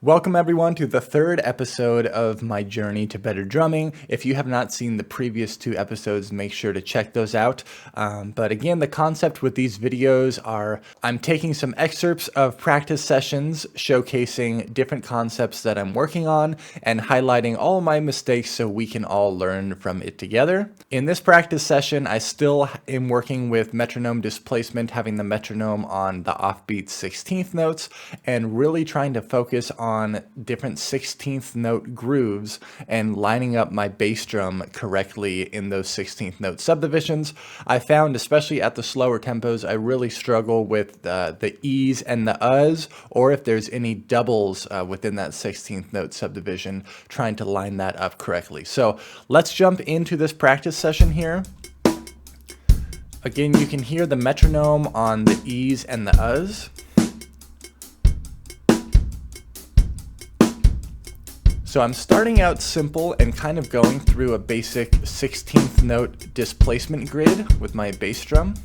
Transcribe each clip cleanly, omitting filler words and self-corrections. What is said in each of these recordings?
Welcome everyone to the third episode of my journey to better drumming. If you have not seen the previous two episodes, make sure to check those out. But again, the concept with these videos are I'm taking some excerpts of practice sessions showcasing different concepts that I'm working on and highlighting all my mistakes so we can all learn from it together. In this practice session, I still am working with metronome displacement, having the metronome on the offbeat 16th notes and really trying to focus on different 16th note grooves and lining up my bass drum correctly in those 16th note subdivisions. I found, especially at the slower tempos, I really struggle with the E's and the U's, or if there's any doubles within that 16th note subdivision, trying to line that up correctly. So let's jump into this practice session here. Again, you can hear the metronome on the E's and the U's. So I'm starting out simple and kind of going through a basic 16th note displacement grid with my bass drum.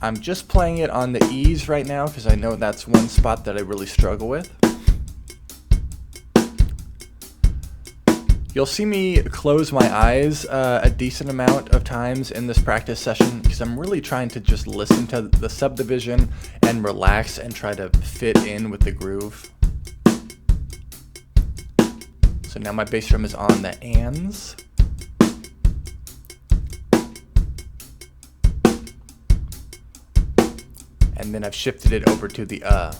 I'm just playing it on the E's right now because I know that's one spot that I really struggle with. You'll see me close my eyes a decent amount of times in this practice session because I'm really trying to just listen to the subdivision and relax and try to fit in with the groove. So now my bass drum is on the ands. And then I've shifted it over to the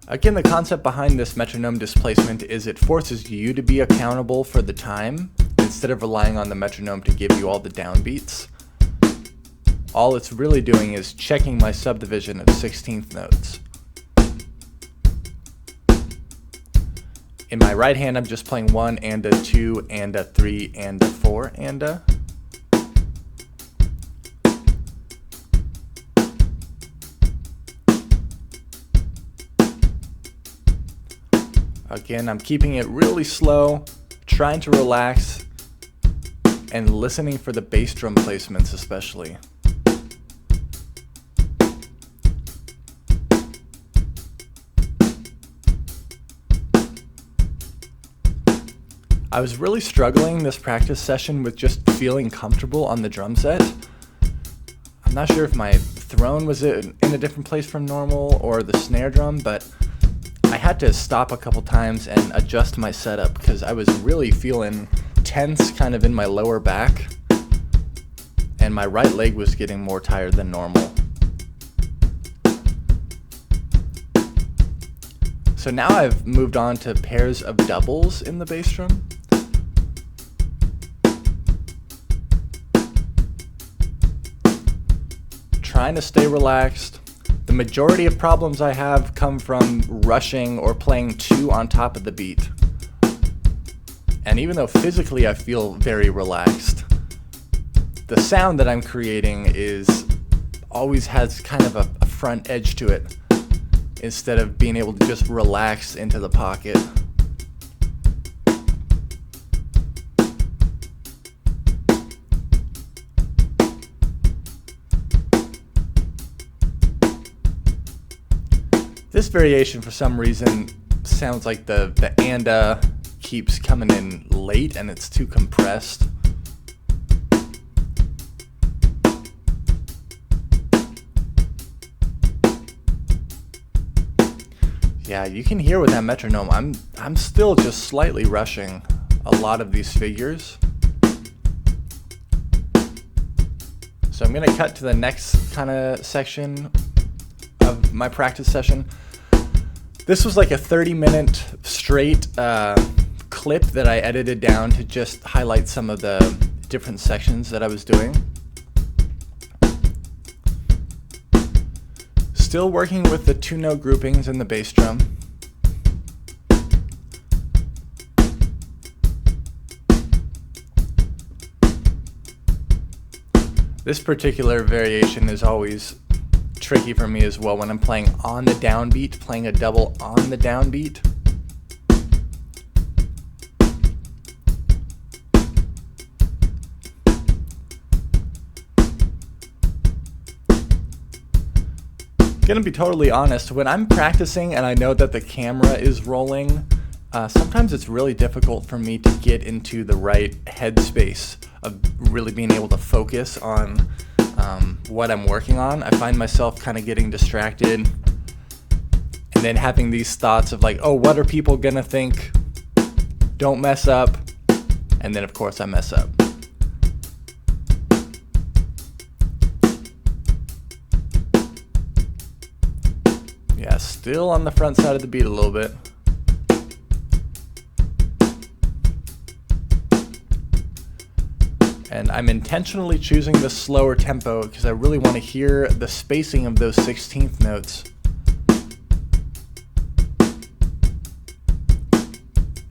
Again, the concept behind this metronome displacement is it forces you to be accountable for the time instead of relying on the metronome to give you all the downbeats. All it's really doing is checking my subdivision of 16th notes. In my right hand, I'm just playing 1 and a 2 and a 3 and a 4 and a. Again, I'm keeping it really slow, trying to relax, and listening for the bass drum placements especially. I was really struggling this practice session with just feeling comfortable on the drum set. I'm not sure if my throne was in a different place from normal or the snare drum, but I had to stop a couple times and adjust my setup because I was really feeling tense kind of in my lower back, and my right leg was getting more tired than normal. So now I've moved on to pairs of doubles in the bass drum. Trying to stay relaxed. The majority of problems I have come from rushing or playing two on top of the beat. And even though physically I feel very relaxed, the sound that I'm creating always has kind of a front edge to it instead of being able to just relax into the pocket. This variation, for some reason, sounds like the anda keeps coming in late and it's too compressed. Yeah, you can hear with that metronome, I'm still just slightly rushing a lot of these figures. So I'm going to cut to the next kind of section of my practice session. This was like a 30-minute straight clip that I edited down to just highlight some of the different sections that I was doing. Still working with the two-note groupings in the bass drum. This particular variation is always tricky for me as well when I'm playing on the downbeat, playing a double on the downbeat. Gonna be totally honest, when I'm practicing and I know that the camera is rolling, sometimes it's really difficult for me to get into the right headspace of really being able to focus on what I'm working on. I find myself kind of getting distracted and then having these thoughts of like, oh, what are people gonna think? Don't mess up. And then of course I mess up. Yeah, still on the front side of the beat a little bit. And I'm intentionally choosing the slower tempo because I really want to hear the spacing of those 16th notes.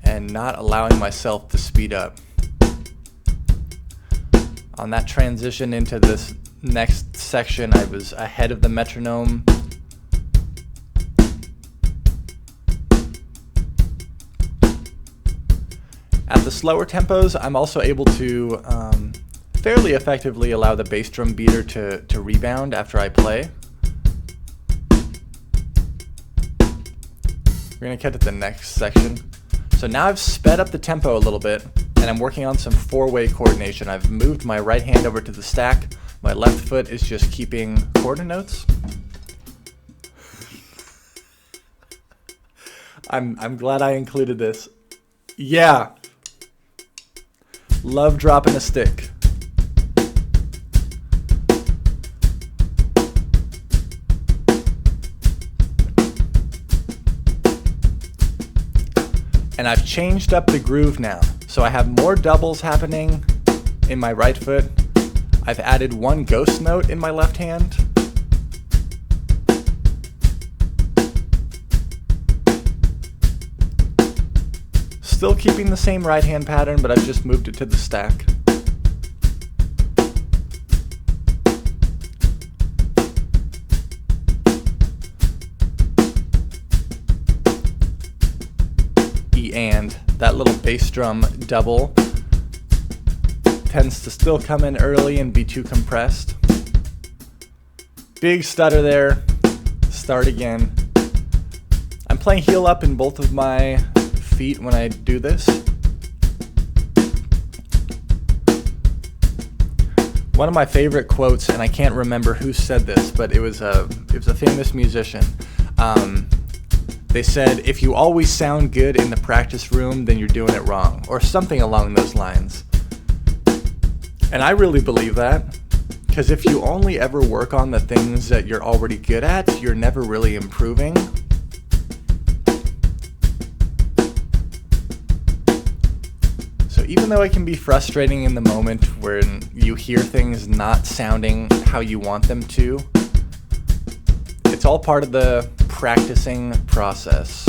And not allowing myself to speed up. On that transition into this next section, I was ahead of the metronome. At the slower tempos, I'm also able to fairly effectively allow the bass drum beater to rebound after I play. We're going to cut to the next section. So now I've sped up the tempo a little bit, and I'm working on some four-way coordination. I've moved my right hand over to the stack. My left foot is just keeping quarter notes. I'm glad I included this. Yeah. Love dropping a stick. And I've changed up the groove now. So I have more doubles happening in my right foot. I've added one ghost note in my left hand. Still keeping the same right hand pattern, but I've just moved it to the stack. And that little bass drum double tends to still come in early and be too compressed. Big stutter there. Start again. I'm playing heel up in both of my feet when I do this. One of my favorite quotes, and I can't remember who said this, but it was a famous musician. They said, if you always sound good in the practice room, then you're doing it wrong, or something along those lines. And I really believe that, because if you only ever work on the things that you're already good at, you're never really improving. So even though it can be frustrating in the moment when you hear things not sounding how you want them to, it's all part of the practicing process.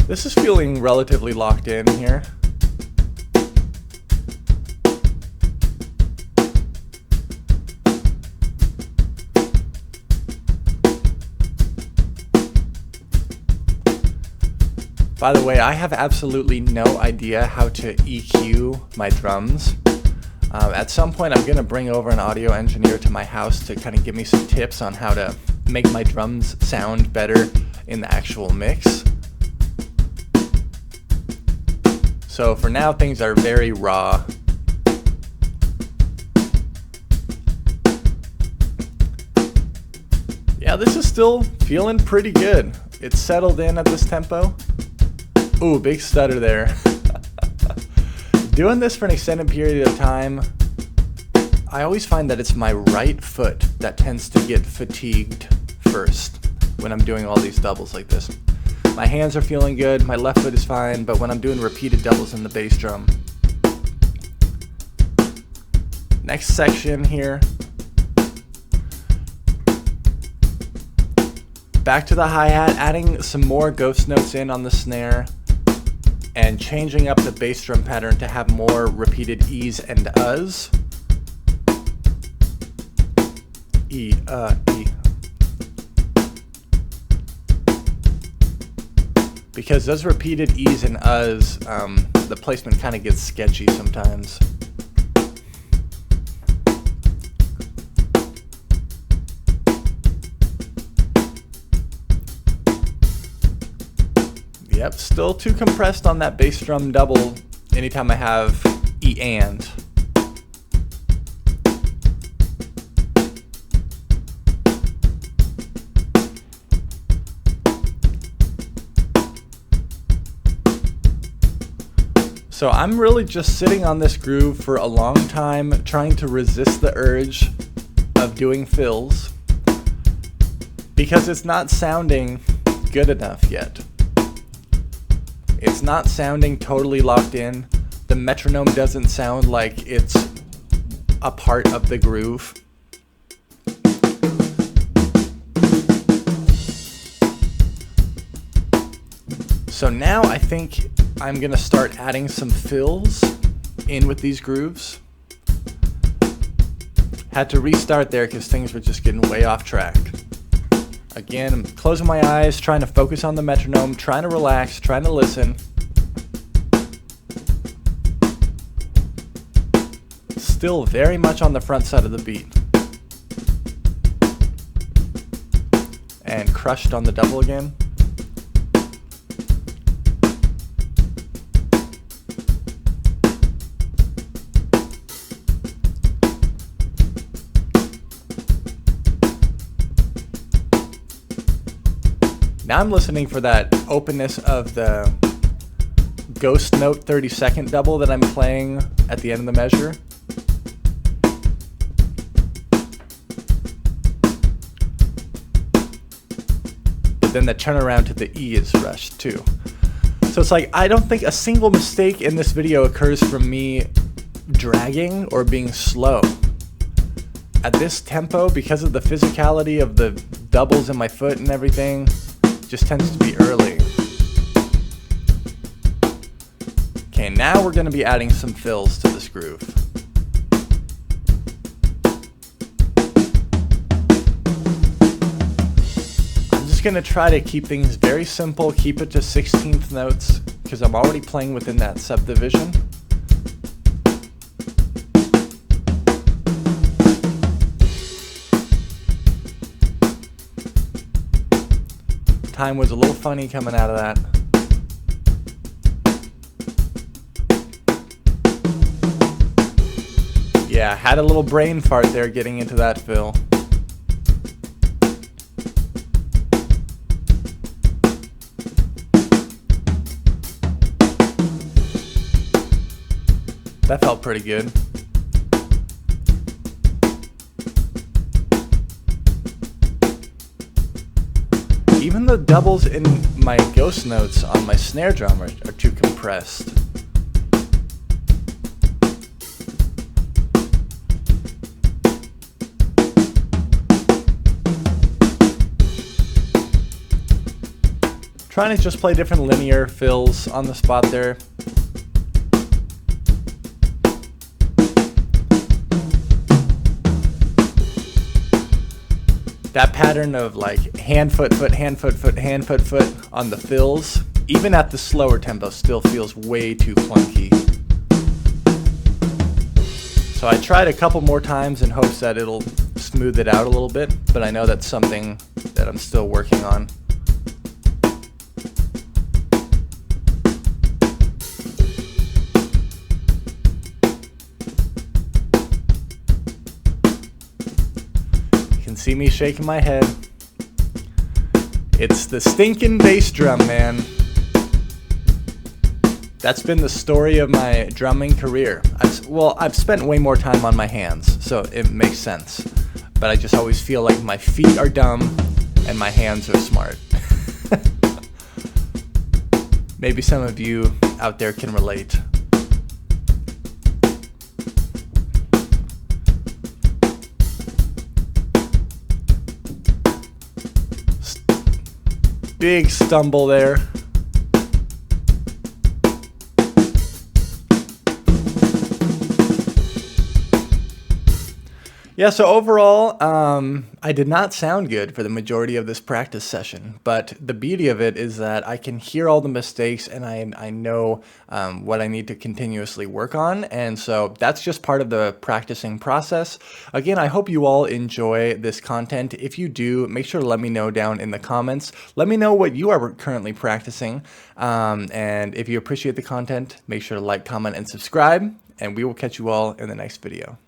This is feeling relatively locked in here. By the way, I have absolutely no idea how to EQ my drums. At some point, I'm going to bring over an audio engineer to my house to kind of give me some tips on how to make my drums sound better in the actual mix. So for now, things are very raw. Yeah, this is still feeling pretty good. It's settled in at this tempo. Ooh, big stutter there. Doing this for an extended period of time, I always find that it's my right foot that tends to get fatigued first when I'm doing all these doubles like this. My hands are feeling good, my left foot is fine, but when I'm doing repeated doubles in the bass drum. Next section here. Back to the hi-hat, adding some more ghost notes in on the snare, and changing up the bass drum pattern to have more repeated E's and U's. E, E. because those repeated E's and U's, the placement kind of gets sketchy sometimes. Yep, still too compressed on that bass drum double anytime I have E and. So I'm really just sitting on this groove for a long time, trying to resist the urge of doing fills because it's not sounding good enough yet. It's not sounding totally locked in. The metronome doesn't sound like it's a part of the groove. So now I think I'm gonna start adding some fills in with these grooves. Had to restart there because things were just getting way off track. Again, I'm closing my eyes, trying to focus on the metronome, trying to relax, trying to listen. Still very much on the front side of the beat. And crushed on the double again. Now I'm listening for that openness of the ghost note 32nd double that I'm playing at the end of the measure. But then the turnaround to the E is rushed too. So it's like, I don't think a single mistake in this video occurs from me dragging or being slow. At this tempo, because of the physicality of the doubles in my foot and everything, just tends to be early. Okay, now we're going to be adding some fills to this groove. I'm just going to try to keep things very simple, keep it to 16th notes, because I'm already playing within that subdivision. Time was a little funny coming out of that. Yeah, had a little brain fart there getting into that fill. That felt pretty good. Even the doubles in my ghost notes on my snare drum are too compressed. Trying to just play different linear fills on the spot there. That pattern of like hand, foot, foot, hand, foot, foot, hand, foot, foot on the fills, even at the slower tempo, still feels way too clunky. So I tried a couple more times in hopes that it'll smooth it out a little bit, but I know that's something that I'm still working on. See me shaking my head. It's the stinking bass drum, man. That's been the story of my drumming career. I've spent way more time on my hands, so it makes sense. But I just always feel like my feet are dumb and my hands are smart. Maybe some of you out there can relate. Big stumble there. Yeah, so overall, I did not sound good for the majority of this practice session, but the beauty of it is that I can hear all the mistakes and I know what I need to continuously work on. And so that's just part of the practicing process. Again, I hope you all enjoy this content. If you do, make sure to let me know down in the comments. Let me know what you are currently practicing. And if you appreciate the content, make sure to like, comment, and subscribe. And we will catch you all in the next video.